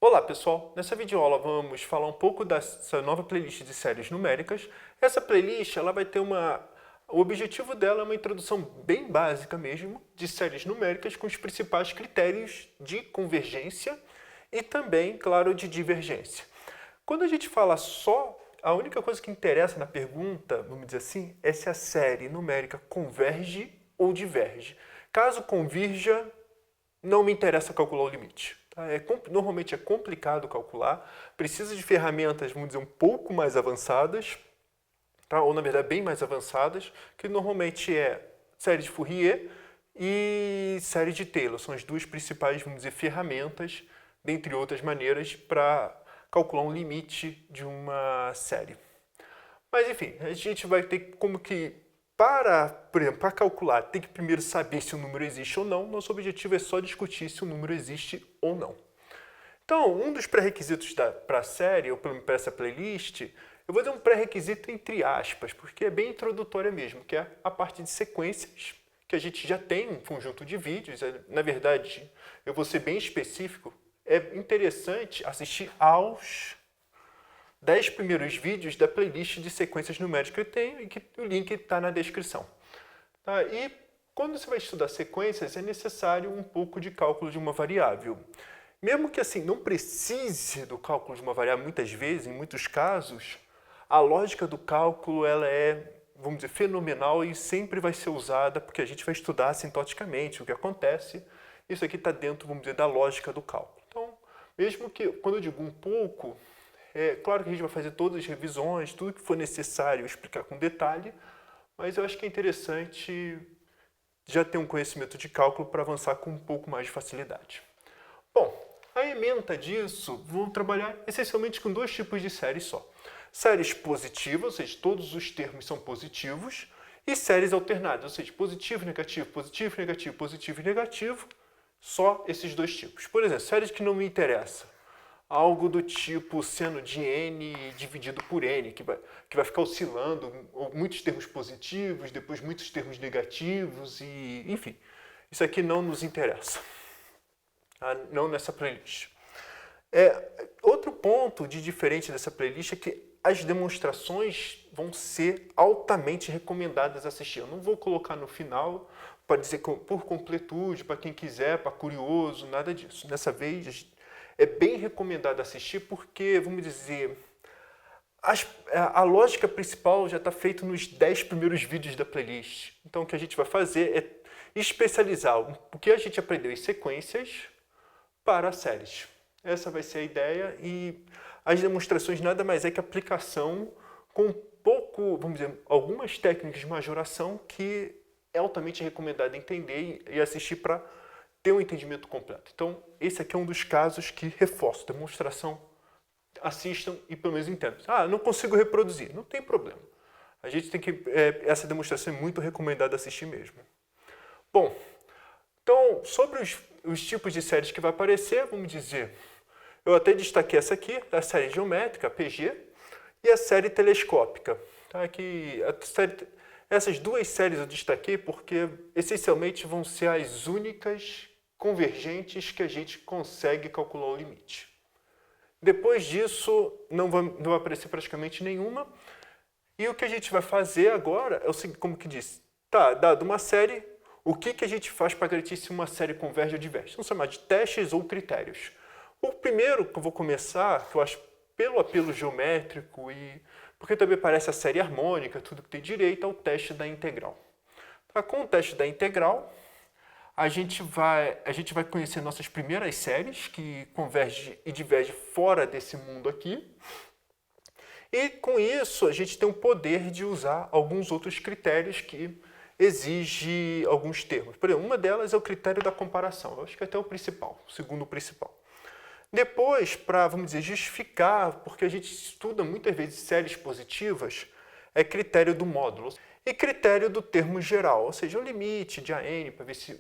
Olá pessoal, nessa videoaula vamos falar um pouco dessa nova playlist de séries numéricas. Essa playlist ela vai ter o objetivo dela é uma introdução bem básica mesmo de séries numéricas com os principais critérios de convergência e também, claro, de divergência. Quando a gente fala só, a única coisa que interessa na pergunta, vamos dizer assim, é se a série numérica converge ou diverge. Caso convirja, não me interessa calcular o limite. Tá? Normalmente é complicado calcular, precisa de ferramentas, vamos dizer, um pouco mais avançadas, tá? Ou na verdade bem mais avançadas, que normalmente é série de Fourier e série de Taylor. São as duas principais, vamos dizer, ferramentas, dentre outras maneiras, para calcular um limite de uma série. Mas enfim, a gente vai ter como que por exemplo, para calcular, tem que primeiro saber se o número existe ou não. Nosso objetivo é só discutir se o número existe ou não. Então, um dos pré-requisitos para a série, ou para essa playlist, eu vou dar um pré-requisito entre aspas, porque é bem introdutória mesmo, que é a parte de sequências, que a gente já tem um conjunto de vídeos. Na verdade, eu vou ser bem específico, é interessante assistir aos 10 primeiros vídeos da playlist de sequências numéricas que eu tenho e que o link está na descrição. Tá? E quando você vai estudar sequências, é necessário um pouco de cálculo de uma variável. Mesmo que assim não precise do cálculo de uma variável muitas vezes, em muitos casos, a lógica do cálculo ela é, vamos dizer, fenomenal e sempre vai ser usada porque a gente vai estudar assintoticamente o que acontece. Isso aqui está dentro, vamos dizer, da lógica do cálculo. Então, mesmo que, quando eu digo um pouco, é claro que a gente vai fazer todas as revisões, tudo que for necessário explicar com detalhe, mas eu acho que é interessante já ter um conhecimento de cálculo para avançar com um pouco mais de facilidade. Bom, a ementa disso, vou trabalhar essencialmente com dois tipos de séries só. Séries positivas, ou seja, todos os termos são positivos, e séries alternadas, ou seja, positivo, negativo, positivo, negativo, positivo e negativo, só esses dois tipos. Por exemplo, séries que não me interessam. Algo do tipo seno de n dividido por n, que vai ficar oscilando, muitos termos positivos, depois muitos termos negativos, e enfim. Isso aqui não nos interessa, não nessa playlist. Outro ponto de diferente dessa playlist é que as demonstrações vão ser altamente recomendadas a assistir. Eu não vou colocar no final para dizer por completude, para quem quiser, para curioso, nada disso. Dessa vez é bem recomendado assistir porque, vamos dizer, a lógica principal já está feita nos 10 primeiros vídeos da playlist. Então o que a gente vai fazer é especializar o que a gente aprendeu em sequências para séries. Essa vai ser a ideia e as demonstrações nada mais é que aplicação com vamos dizer, algumas técnicas de majoração que é altamente recomendado entender e assistir para ter um entendimento completo. Então, esse aqui é um dos casos que reforço. Demonstração, assistam e pelo menos entendam. Não consigo reproduzir. Não tem problema. A gente tem que... essa demonstração é muito recomendada assistir mesmo. Bom, então, sobre os tipos de séries que vai aparecer, vamos dizer... Eu até destaquei essa aqui, a série geométrica, PG, e a série telescópica. Tá? Essas duas séries eu destaquei porque, essencialmente, vão ser as únicas convergentes que a gente consegue calcular o limite. Depois disso, não vai aparecer praticamente nenhuma. E o que a gente vai fazer agora é o seguinte, como que disse, dado uma série, o que a gente faz para garantir se uma série converge ou diverge? Vamos chamar de testes ou critérios. O primeiro que eu vou começar, que eu acho pelo apelo geométrico e porque também parece a série harmônica, tudo que tem direito, é o teste da integral. Com o teste da integral, a gente vai conhecer nossas primeiras séries, que convergem e divergem fora desse mundo aqui. E com isso, a gente tem o poder de usar alguns outros critérios que exigem alguns termos. Por exemplo, uma delas é o critério da comparação. Eu acho que até o principal, o segundo principal. Depois, para, vamos dizer, justificar, porque a gente estuda muitas vezes séries positivas, é critério do módulo. E critério do termo geral, ou seja, o limite de AN, para ver se...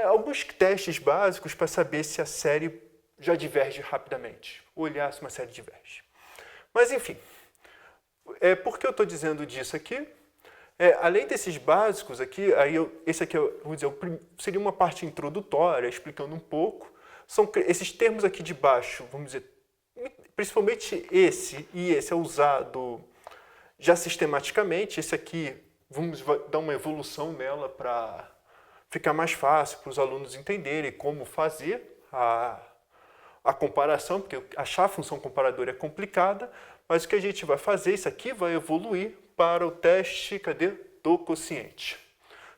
alguns testes básicos para saber se a série já diverge rapidamente, olhar se uma série diverge. Mas, enfim, por que eu estou dizendo disso aqui? Além desses básicos aqui, esse aqui, vou dizer, seria uma parte introdutória, explicando um pouco, esses termos aqui de baixo, vamos dizer, principalmente esse e esse é usado já sistematicamente. Esse aqui, vamos dar uma evolução nela para ficar mais fácil para os alunos entenderem como fazer a comparação, porque achar a função comparadora é complicada, mas o que a gente vai fazer, isso aqui vai evoluir para o teste, do quociente.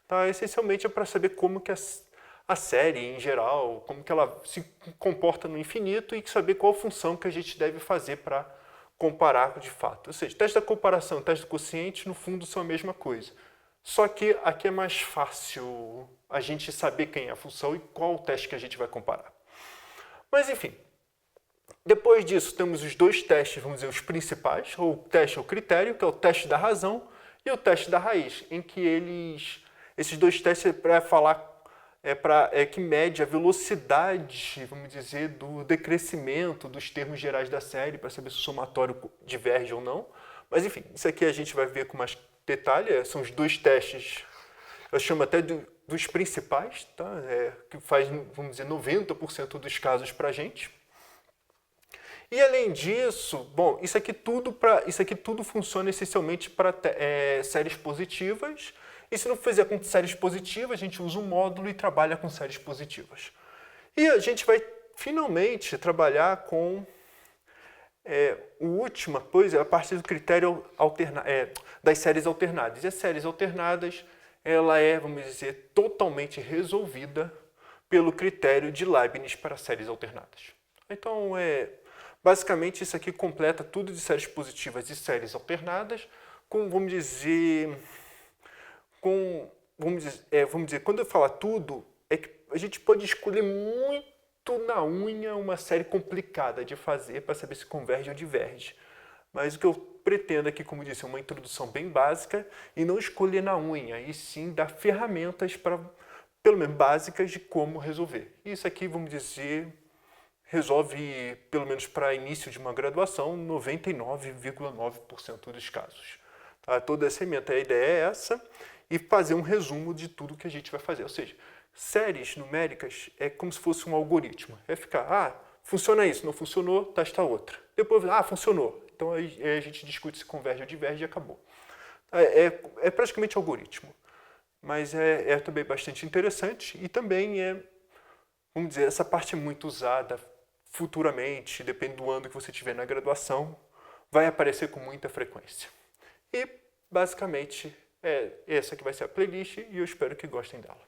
Tá? Essencialmente é para saber como que a série, em geral, como que ela se comporta no infinito e saber qual função que a gente deve fazer para comparar de fato. Ou seja, teste da comparação e teste do quociente, no fundo, são a mesma coisa. Só que aqui é mais fácil a gente saber quem é a função e qual o teste que a gente vai comparar. Mas, enfim, depois disso temos os dois testes, vamos dizer, os principais, ou o teste ou critério, que é o teste da razão e o teste da raiz, em que esses dois testes que mede a velocidade, vamos dizer, do decrescimento dos termos gerais da série, para saber se o somatório diverge ou não. Mas, enfim, isso aqui a gente vai ver com mais detalhe, são os dois testes, eu chamo até dos principais, tá? Que faz, vamos dizer, 90% dos casos para a gente. E além disso, bom, isso aqui tudo funciona essencialmente para séries positivas. E se não fizer com séries positivas, a gente usa um módulo e trabalha com séries positivas. E a gente vai finalmente trabalhar com a última coisa, a partir do critério das séries alternadas. E as séries alternadas, ela é, vamos dizer, totalmente resolvida pelo critério de Leibniz para séries alternadas. Então, basicamente, isso aqui completa tudo de séries positivas e séries alternadas, com, vamos dizer, quando eu falar tudo, é que a gente pode escolher muito na unha uma série complicada de fazer para saber se converge ou diverge. Mas o que eu pretendo aqui, como disse, é uma introdução bem básica e não escolher na unha, e sim dar ferramentas pelo menos básicas, de como resolver. Isso aqui, vamos dizer, resolve, pelo menos para início de uma graduação, 99,9% dos casos. Tá? Toda essa ementa, a ideia é essa, e fazer um resumo de tudo que a gente vai fazer. Ou seja, séries numéricas é como se fosse um algoritmo. É ficar, funciona isso, não funcionou, testa outra. Depois, funcionou. Então aí a gente discute se converge ou diverge e acabou. É praticamente algoritmo. Mas é também bastante interessante e também vamos dizer, essa parte é muito usada futuramente, depende do ano que você tiver na graduação, vai aparecer com muita frequência. E, basicamente, essa que vai ser a playlist e eu espero que gostem dela.